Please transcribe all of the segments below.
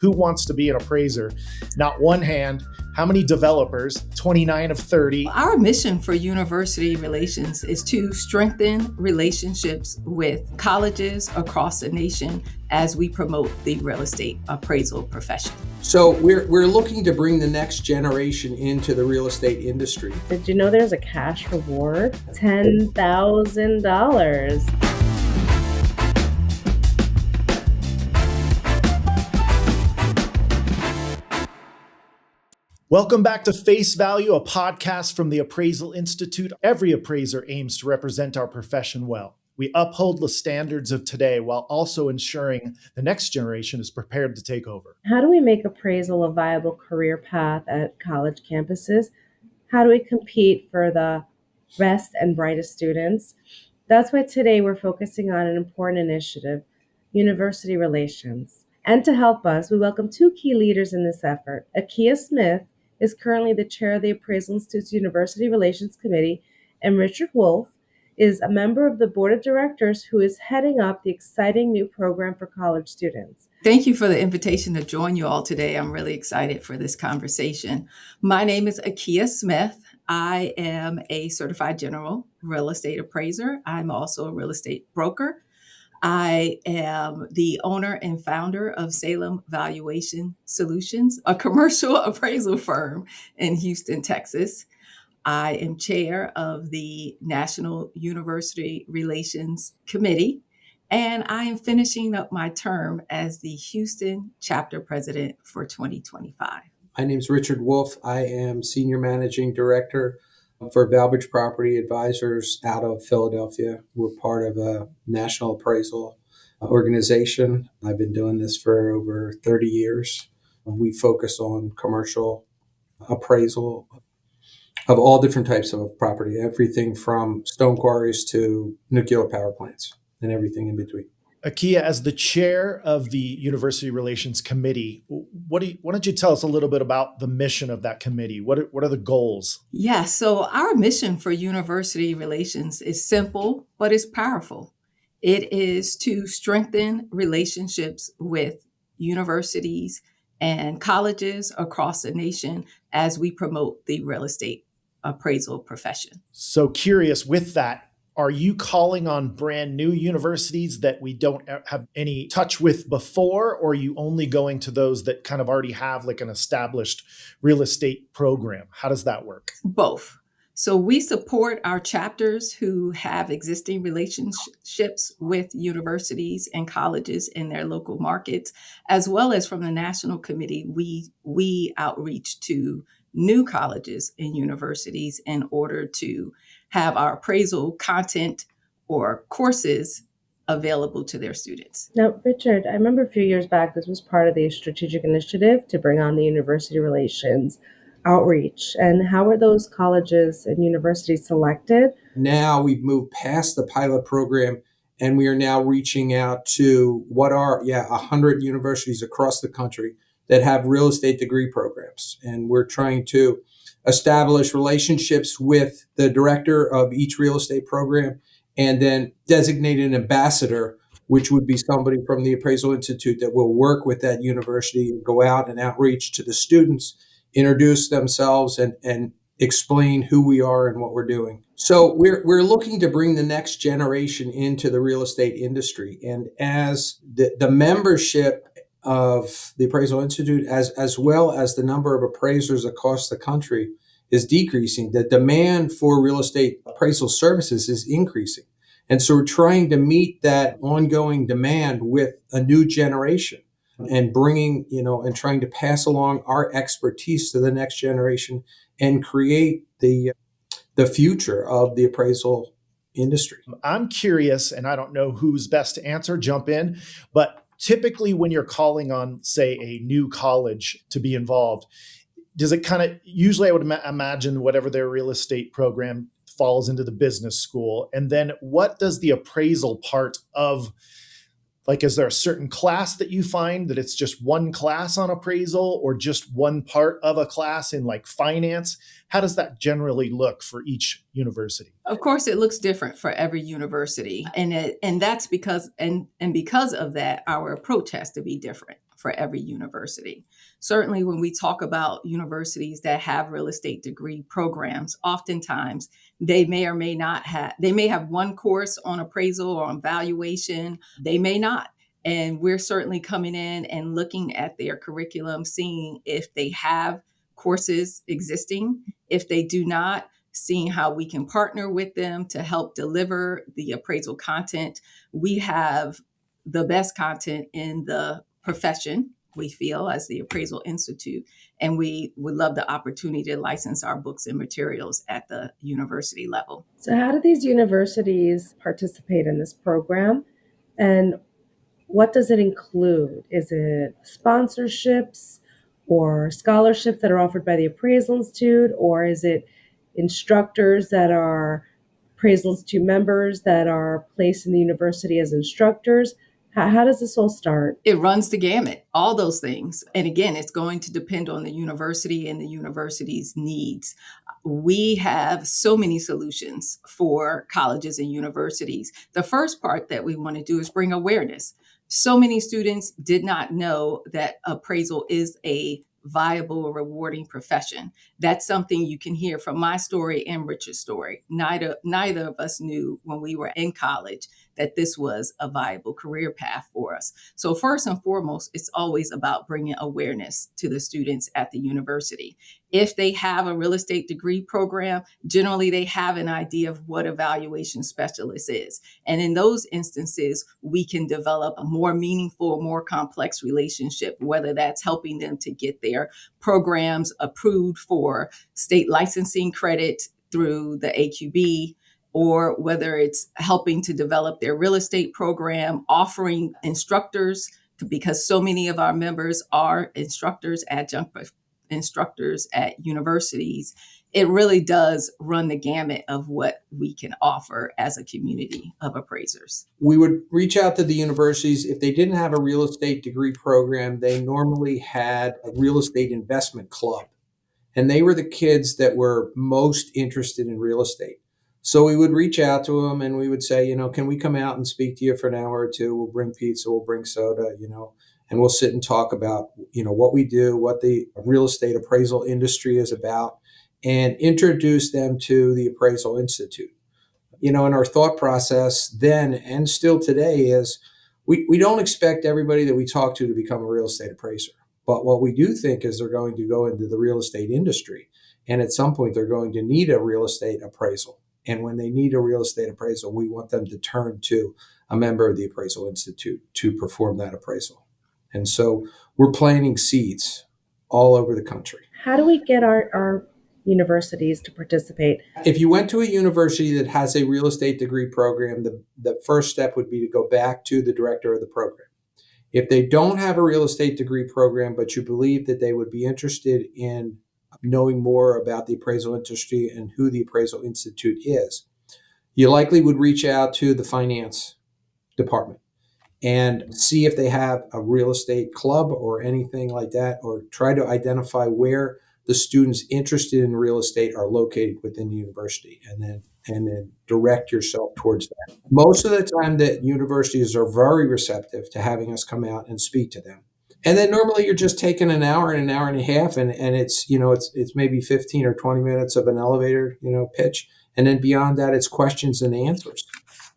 Who wants to be an appraiser? Not one hand. How many developers? 29 of 30. Our mission for university relations is to strengthen relationships with colleges across the nation as we promote the real estate appraisal profession. So we're looking to bring the next generation into the real estate industry. Did you know there's a cash reward? $10,000. Welcome back to Face Value, a podcast from the Appraisal Institute. Every appraiser aims to represent our profession well. We uphold the standards of today while also ensuring the next generation is prepared to take over. How do we make appraisal a viable career path at college campuses? How do we compete for the best and brightest students? That's why today we're focusing on an important initiative, university relations. And to help us, we welcome two key leaders in this effort. Akia Smith is currently the chair of the Appraisal Institute's University Relations Committee, and Richard Wolf is a member of the board of directors who is heading up the exciting new program for college students. Thank you for the invitation to join you all today. I'm really excited for this conversation. My name is Akia Smith. I am a certified general real estate appraiser. I'm also a real estate broker. I am the owner and founder of Salem Valuation Solutions, a commercial appraisal firm in Houston, Texas. I am chair of the National University Relations Committee, and I am finishing up my term as the Houston chapter president for 2025. My name is Richard Wolf. I am senior managing director for Valbridge Property Advisors out of Philadelphia. We're part of a national appraisal organization. I've been doing this for over 30 years. We focus on commercial appraisal of all different types of property, everything from stone quarries to nuclear power plants and everything in between. Akia, as the chair of the University Relations Committee, why don't you tell us a little bit about the mission of that committee? What are the goals? Yeah, so our mission for university relations is simple, but it's powerful. It is to strengthen relationships with universities and colleges across the nation as we promote the real estate appraisal profession. So curious with that, are you calling on brand new universities that we don't have any touch with before, or are you only going to those that kind of already have like an established real estate program? How does that work? Both. So we support our chapters who have existing relationships with universities and colleges in their local markets, as well as from the national committee, we outreach to new colleges and universities in order to have our appraisal content or courses available to their students. Now, Richard, I remember a few years back, this was part of the strategic initiative to bring on the university relations outreach. And how were those colleges and universities selected? Now we've moved past the pilot program and we are now reaching out to 100 universities across the country that have real estate degree programs. And we're trying to establish relationships with the director of each real estate program and then designate an ambassador, which would be somebody from the Appraisal Institute that will work with that university and go out and outreach to the students, introduce themselves and explain who we are and what we're doing. So we're looking to bring the next generation into the real estate industry. And as the membership of the Appraisal Institute, as well as the number of appraisers across the country is decreasing, the demand for real estate appraisal services is increasing. And so we're trying to meet that ongoing demand with a new generation and bringing, and trying to pass along our expertise to the next generation and create the future of the appraisal industry. I'm curious, and I don't know who's best to answer, jump in, but typically when you're calling on, say, a new college to be involved, does it usually I would imagine whatever their real estate program falls into the business school. And then what does the appraisal part of, is there a certain class that you find that it's just one class on appraisal or just one part of a class in finance? How does that generally look for each university? Of course, it looks different for every university. And that's because of that, our approach has to be different. for every university. Certainly, when we talk about universities that have real estate degree programs, oftentimes they may or may not have, they may have one course on appraisal or on valuation, they may not. And we're certainly coming in and looking at their curriculum, seeing if they have courses existing. If they do not, seeing how we can partner with them to help deliver the appraisal content. We have the best content in the profession, we feel, as the Appraisal Institute, and we would love the opportunity to license our books and materials at the university level. So how do these universities participate in this program? And what does it include? Is it sponsorships or scholarships that are offered by the Appraisal Institute? Or is it instructors that are Appraisal Institute members that are placed in the university as instructors? How does this all start? It runs the gamut, all those things. And again, it's going to depend on the university and the university's needs. We have so many solutions for colleges and universities. The first part that we want to do is bring awareness. So many students did not know that appraisal is a viable, rewarding profession. That's something you can hear from my story and Richard's story. Neither of us knew when we were in college that this was a viable career path for us. So first and foremost, it's always about bringing awareness to the students at the university. If they have a real estate degree program, generally they have an idea of what a valuation specialist is. And in those instances, we can develop a more meaningful, more complex relationship, whether that's helping them to get their programs approved for state licensing credit through the AQB, or whether it's helping to develop their real estate program, offering instructors, because so many of our members are instructors, adjunct instructors at universities. It really does run the gamut of what we can offer as a community of appraisers. We would reach out to the universities. If they didn't have a real estate degree program, they normally had a real estate investment club. And they were the kids that were most interested in real estate. So we would reach out to them and we would say, can we come out and speak to you for an hour or two? We'll bring pizza, we'll bring soda, and we'll sit and talk about, what we do, what the real estate appraisal industry is about, and introduce them to the Appraisal Institute. And our thought process then and still today is we don't expect everybody that we talk to become a real estate appraiser. But what we do think is they're going to go into the real estate industry. And at some point, they're going to need a real estate appraisal. And when they need a real estate appraisal, we want them to turn to a member of the Appraisal Institute to perform that appraisal. And so we're planting seeds all over the country. How do we get our universities to participate? If you went to a university that has a real estate degree program, the first step would be to go back to the director of the program. If they don't have a real estate degree program, but you believe that they would be interested in knowing more about the appraisal industry and who the Appraisal Institute is, you likely would reach out to the finance department and see if they have a real estate club or anything like that, or try to identify where the students interested in real estate are located within the university, and then direct yourself towards that. Most of the time that universities are very receptive to having us come out and speak to them. And then normally you're just taking an hour and a half, and it's it's maybe 15 or 20 minutes of an elevator, pitch. And then beyond that, it's questions and answers.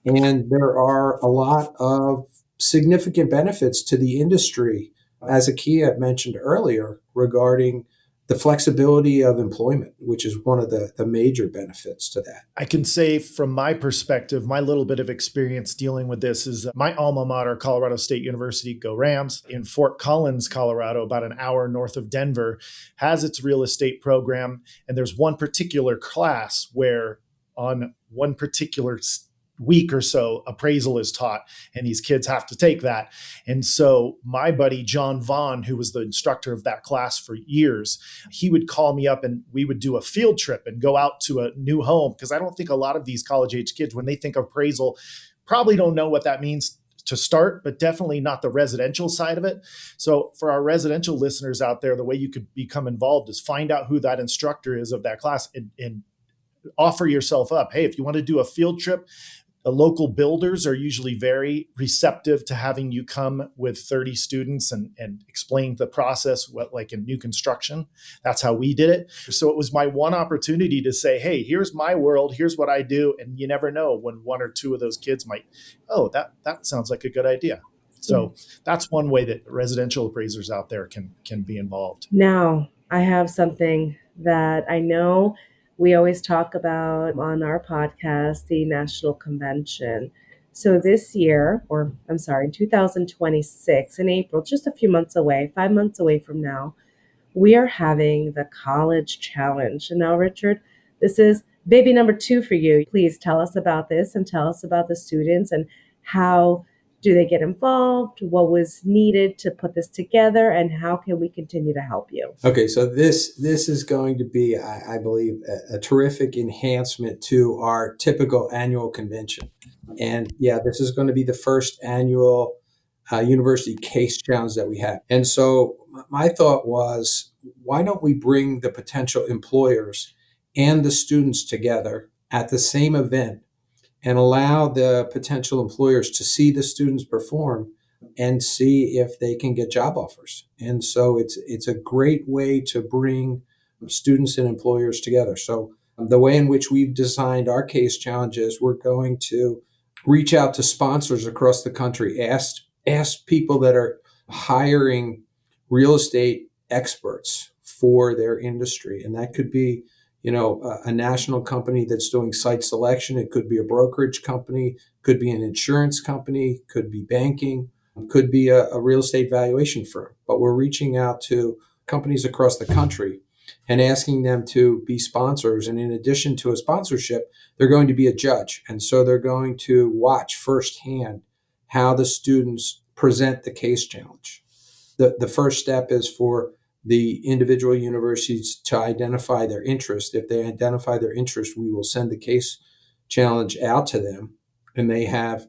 And there are a lot of significant benefits to the industry, as Akia mentioned earlier, regarding the flexibility of employment, which is one of the major benefits to that. I can say from my perspective, my little bit of experience dealing with this is my alma mater, Colorado State University, go Rams, in Fort Collins, Colorado, about an hour north of Denver, has its real estate program. And there's one particular class where on one particular week or so, appraisal is taught, and these kids have to take that. And so my buddy, John Vaughn, who was the instructor of that class for years, he would call me up and we would do a field trip and go out to a new home. Because I don't think a lot of these college age kids, when they think of appraisal, probably don't know what that means to start, but definitely not the residential side of it. So for our residential listeners out there, the way you could become involved is find out who that instructor is of that class and offer yourself up. Hey, if you want to do a field trip, local builders are usually very receptive to having you come with 30 students and explain the process, what, like in new construction. That's how we did it. So it was my one opportunity to say, hey, here's my world, here's what I do. And you never know when one or two of those kids might, oh, that sounds like a good idea. So that's one way that residential appraisers out there can be involved. Now, I have something that I know we always talk about on our podcast, the National Convention. So this year, or I'm sorry, in 2026, in April, just a few months away, 5 months away from now, we are having the College Challenge. And now, Richard, this is baby number 2 for you. Please tell us about this and tell us about the students and how do they get involved? What was needed to put this together, and how can we continue to help you? Okay, so this is going to be, I believe, a terrific enhancement to our typical annual convention. And yeah, this is going to be the first annual university case challenge that we have. And so my thought was, why don't we bring the potential employers and the students together at the same event and allow the potential employers to see the students perform and see if they can get job offers. And so it's a great way to bring students and employers together. So the way in which we've designed our case challenges, we're going to reach out to sponsors across the country, ask people that are hiring real estate experts for their industry. And that could be a national company that's doing site selection. It could be a brokerage company, could be an insurance company, could be banking, could be a real estate valuation firm. But we're reaching out to companies across the country and asking them to be sponsors. And in addition to a sponsorship, they're going to be a judge. And so they're going to watch firsthand how the students present the case challenge. The first step is for the individual universities to identify their interest. If they identify their interest, we will send the case challenge out to them, and they have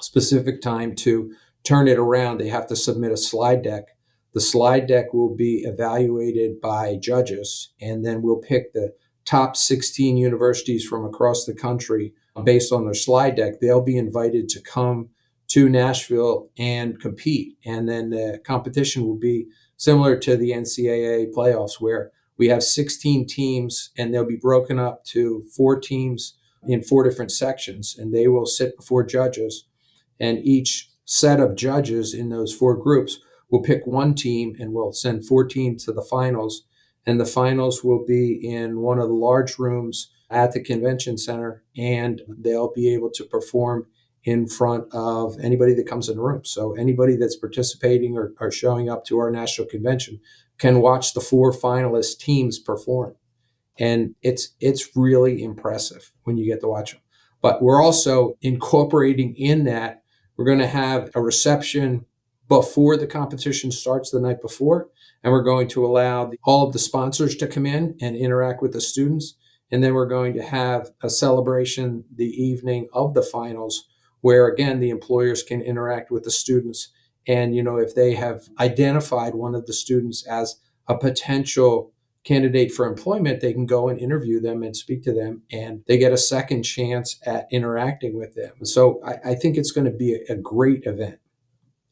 specific time to turn it around. They have to submit a slide deck. The slide deck will be evaluated by judges, and then we'll pick the top 16 universities from across the country based on their slide deck. They'll be invited to come to Nashville and compete. And then the competition will be similar to the NCAA playoffs, where we have 16 teams and they'll be broken up to 4 teams in 4 different sections, and they will sit before judges. And each set of judges in those 4 groups will pick one team and will send 4 teams to the finals. And the finals will be in one of the large rooms at the convention center, and they'll be able to perform in front of anybody that comes in the room. So anybody that's participating or showing up to our national convention can watch the 4 finalist teams perform. And it's really impressive when you get to watch them. But we're also incorporating in that, we're going to have a reception before the competition starts the night before, and we're going to allow all of the sponsors to come in and interact with the students. And then we're going to have a celebration the evening of the finals, where again, the employers can interact with the students. And, if they have identified one of the students as a potential candidate for employment, they can go and interview them and speak to them, and they get a second chance at interacting with them. So I think it's going to be a great event.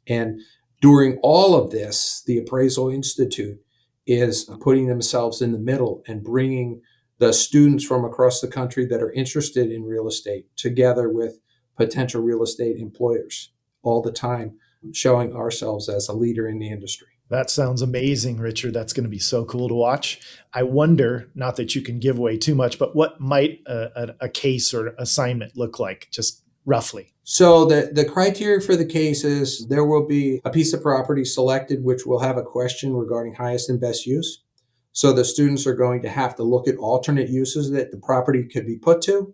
And during all of this, the Appraisal Institute is putting themselves in the middle and bringing the students from across the country that are interested in real estate together with potential real estate employers all the time, showing ourselves as a leader in the industry. That sounds amazing, Richard. That's going to be so cool to watch. I wonder, not that you can give away too much, but what might a case or assignment look like, just roughly? So the criteria for the case is there will be a piece of property selected, which will have a question regarding highest and best use. So the students are going to have to look at alternate uses that the property could be put to.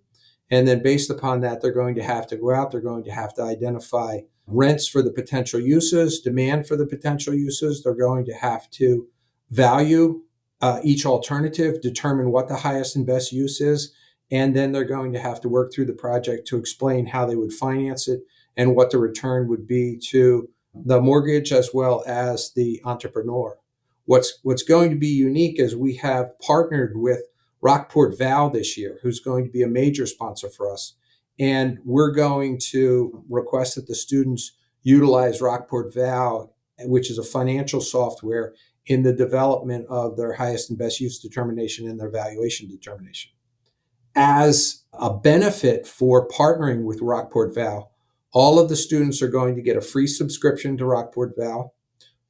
And then based upon that, they're going to have to go out, they're going to have to identify rents for the potential uses, demand for the potential uses. They're going to have to value each alternative, determine what the highest and best use is, and then they're going to have to work through the project to explain how they would finance it and what the return would be to the mortgage as well as the entrepreneur. What's going to be unique is we have partnered with Rockport Val this year, who's going to be a major sponsor for us. And we're going to request that the students utilize Rockport Val, which is a financial software, in the development of their highest and best use determination and their valuation determination. As a benefit for partnering with Rockport Val, all of the students are going to get a free subscription to Rockport Val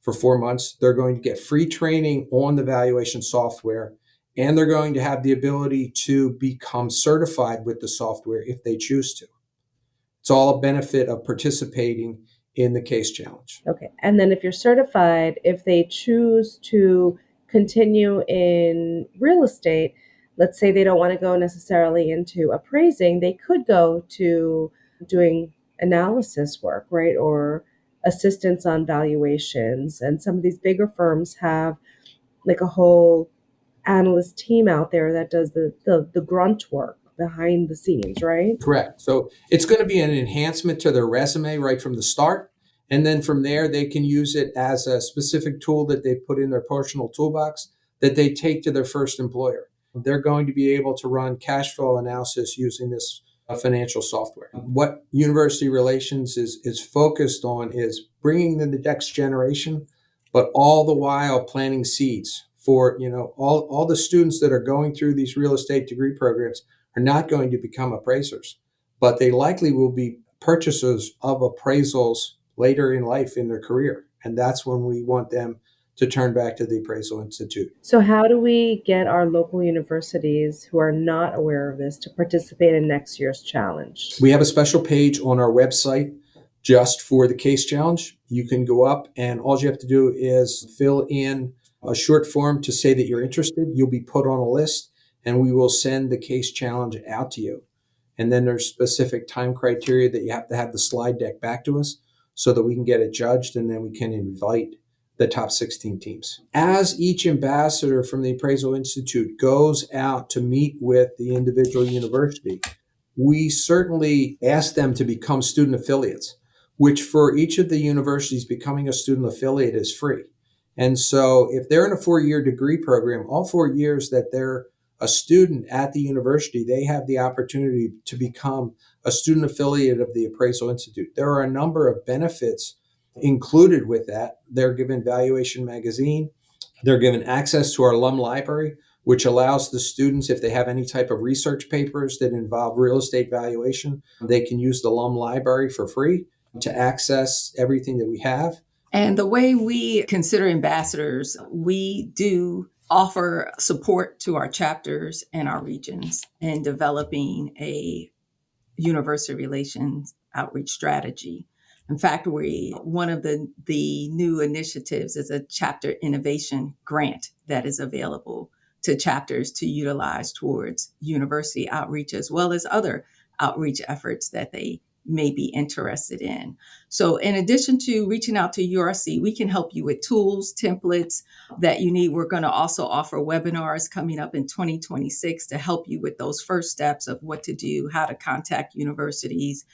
for 4 months. They're going to get free training on the valuation software, and they're going to have the ability to become certified with the software if they choose to. It's all a benefit of participating in the case challenge. Okay. And then if you're certified, if they choose to continue in real estate, let's say they don't want to go necessarily into appraising, they could go to doing analysis work, right? Or assistance on valuations. And some of these bigger firms have like a whole analyst team out there that does the grunt work behind the scenes, right? Correct. So it's going to be an enhancement to their resume right from the start. And then from there, they can use it as a specific tool that they put in their personal toolbox that they take to their first employer. They're going to be able to run cash flow analysis using this financial software. What University Relations is focused on is bringing in the next generation, but all the while planting seeds for, all the students that are going through these real estate degree programs are not going to become appraisers, but they likely will be purchasers of appraisals later in life in their career. And that's when we want them to turn back to the Appraisal Institute. So how do we get our local universities who are not aware of this to participate in next year's challenge? We have a special page on our website just for the case challenge. You can go up and all you have to do is fill in a short form to say that you're interested. You'll be put on a list and we will send the case challenge out to you. And then there's specific time criteria that you have to have the slide deck back to us so that we can get it judged and then we can invite the top 16 teams. As each ambassador from the Appraisal Institute goes out to meet with the individual university, we certainly ask them to become student affiliates, which for each of the universities, becoming a student affiliate is free. And so if they're in a 4-year degree program, all 4 years that they're a student at the university, they have the opportunity to become a student affiliate of the Appraisal Institute. There are a number of benefits included with that. They're given Valuation magazine. They're given access to our alum library, which allows the students, if they have any type of research papers that involve real estate valuation, they can use the alum library for free to access everything that we have. And the way we consider ambassadors, we do offer support to our chapters and our regions in developing a university relations outreach strategy. In fact, one of the new initiatives is a chapter innovation grant that is available to chapters to utilize towards university outreach as well as other outreach efforts that they may be interested in. So in addition to reaching out to URC, we can help you with tools, templates that you need. We're going to also offer webinars coming up in 2026 to help you with those first steps of what to do, how to contact universities,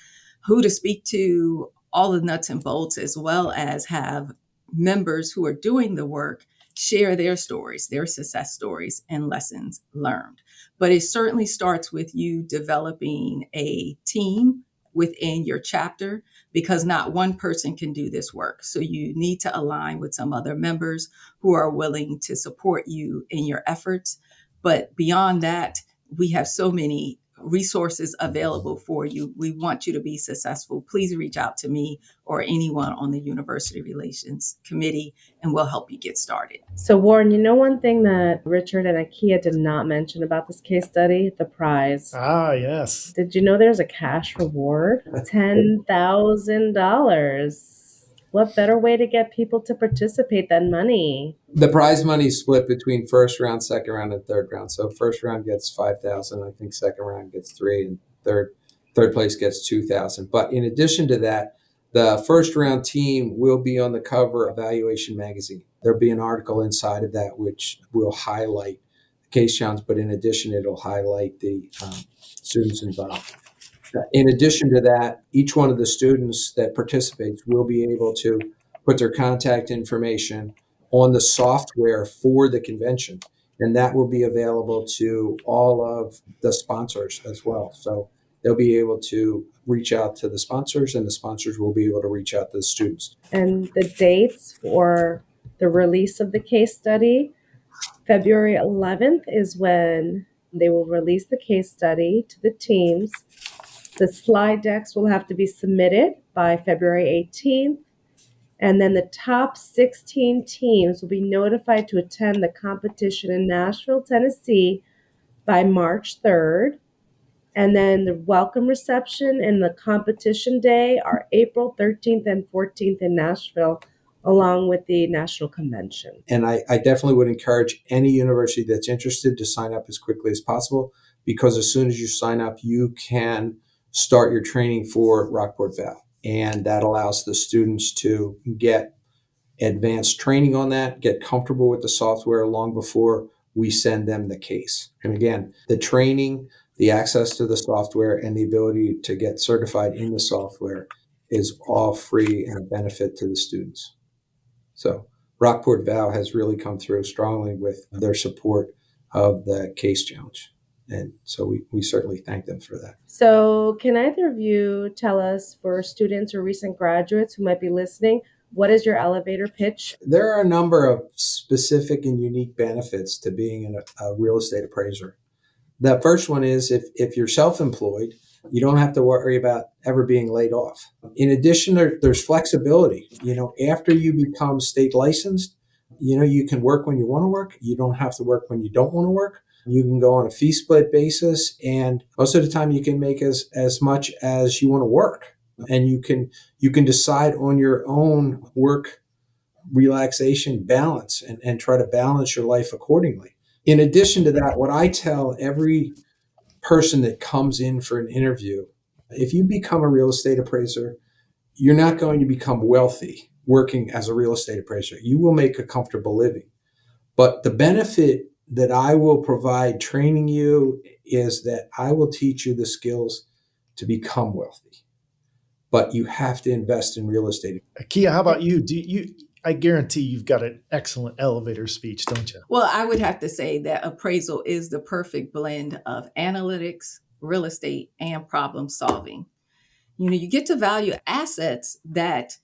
who to speak to, all the nuts and bolts, as well as have members who are doing the work share their stories, their success stories and lessons learned. But it certainly starts with you developing a team within your chapter, because not one person can do this work. So you need to align with some other members who are willing to support you in your efforts. But beyond that, we have so many resources available for you. We want you to be successful. Please reach out to me or anyone on the University Relations Committee, and we'll help you get started. So Warren, one thing that Richard and Akia did not mention about this case study? The prize. Ah, yes. Did you know there's a cash reward? $10,000. What better way to get people to participate than money? The prize money is split between first round, second round, and third round. So first round gets $5,000. I think second round gets $3,000, and third place gets $2,000. But in addition to that, the first round team will be on the cover of Valuation magazine. There'll be an article inside of that which will highlight the case challenge, but in addition, it'll highlight the students involved. In addition to that, each one of the students that participates will be able to put their contact information on the software for the convention, and that will be available to all of the sponsors as well. So they'll be able to reach out to the sponsors, and the sponsors will be able to reach out to the students. And the dates for the release of the case study, February 11th is when they will release the case study to the teams. The slide decks will have to be submitted by February 18th. And then the top 16 teams will be notified to attend the competition in Nashville, Tennessee by March 3rd. And then the welcome reception and the competition day are April 13th and 14th in Nashville, along with the national convention. And I definitely would encourage any university that's interested to sign up as quickly as possible, because as soon as you sign up, you can start your training for Rockport Val. And that allows the students to get advanced training on that, get comfortable with the software long before we send them the case. And again, the training, the access to the software, and the ability to get certified in the software is all free and a benefit to the students. So Rockport Val has really come through strongly with their support of the case challenge. And so we certainly thank them for that. So can either of you tell us, for students or recent graduates who might be listening, what is your elevator pitch? There are a number of specific and unique benefits to being a real estate appraiser. The first one is if you're self-employed, you don't have to worry about ever being laid off. In addition, there's flexibility. After you become state licensed, you can work when you want to work. You don't have to work when you don't want to work. You can go on a fee split basis, and most of the time you can make as much as you want to work. And you can decide on your own work relaxation balance and try to balance your life accordingly. In addition to that, what I tell every person that comes in for an interview, if you become a real estate appraiser, you're not going to become wealthy working as a real estate appraiser. You will make a comfortable living. But the benefit that I will provide training you is that I will teach you the skills to become wealthy. But you have to invest in real estate. Akia, how about you? I guarantee you've got an excellent elevator speech, don't you? Well, I would have to say that appraisal is the perfect blend of analytics, real estate, and problem solving. You get to value assets that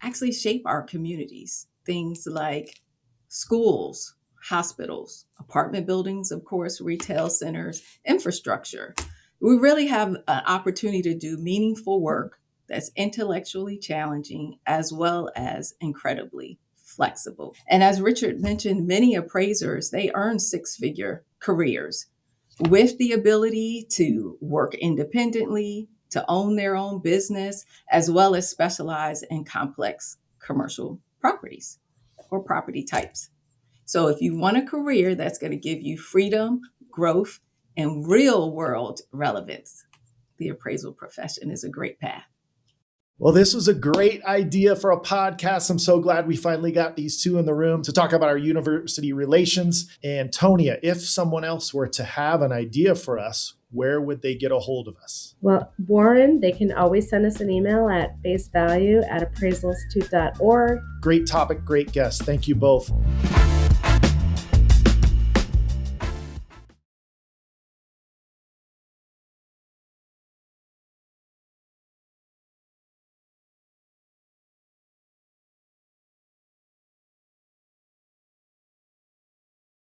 actually shape our communities. Things like schools, hospitals, apartment buildings, of course, retail centers, infrastructure. We really have an opportunity to do meaningful work that's intellectually challenging as well as incredibly flexible. And as Richard mentioned, many appraisers, they earn six-figure careers with the ability to work independently, to own their own business, as well as specialize in complex commercial properties or property types. So if you want a career that's going to give you freedom, growth, and real world relevance, the appraisal profession is a great path. Well, this was a great idea for a podcast. I'm so glad we finally got these two in the room to talk about our university relations. And Tonia, if someone else were to have an idea for us, where would they get a hold of us? Well, Warren, they can always send us an email at basevalue@appraisalinstitute.org. Great topic, great guest. Thank you both.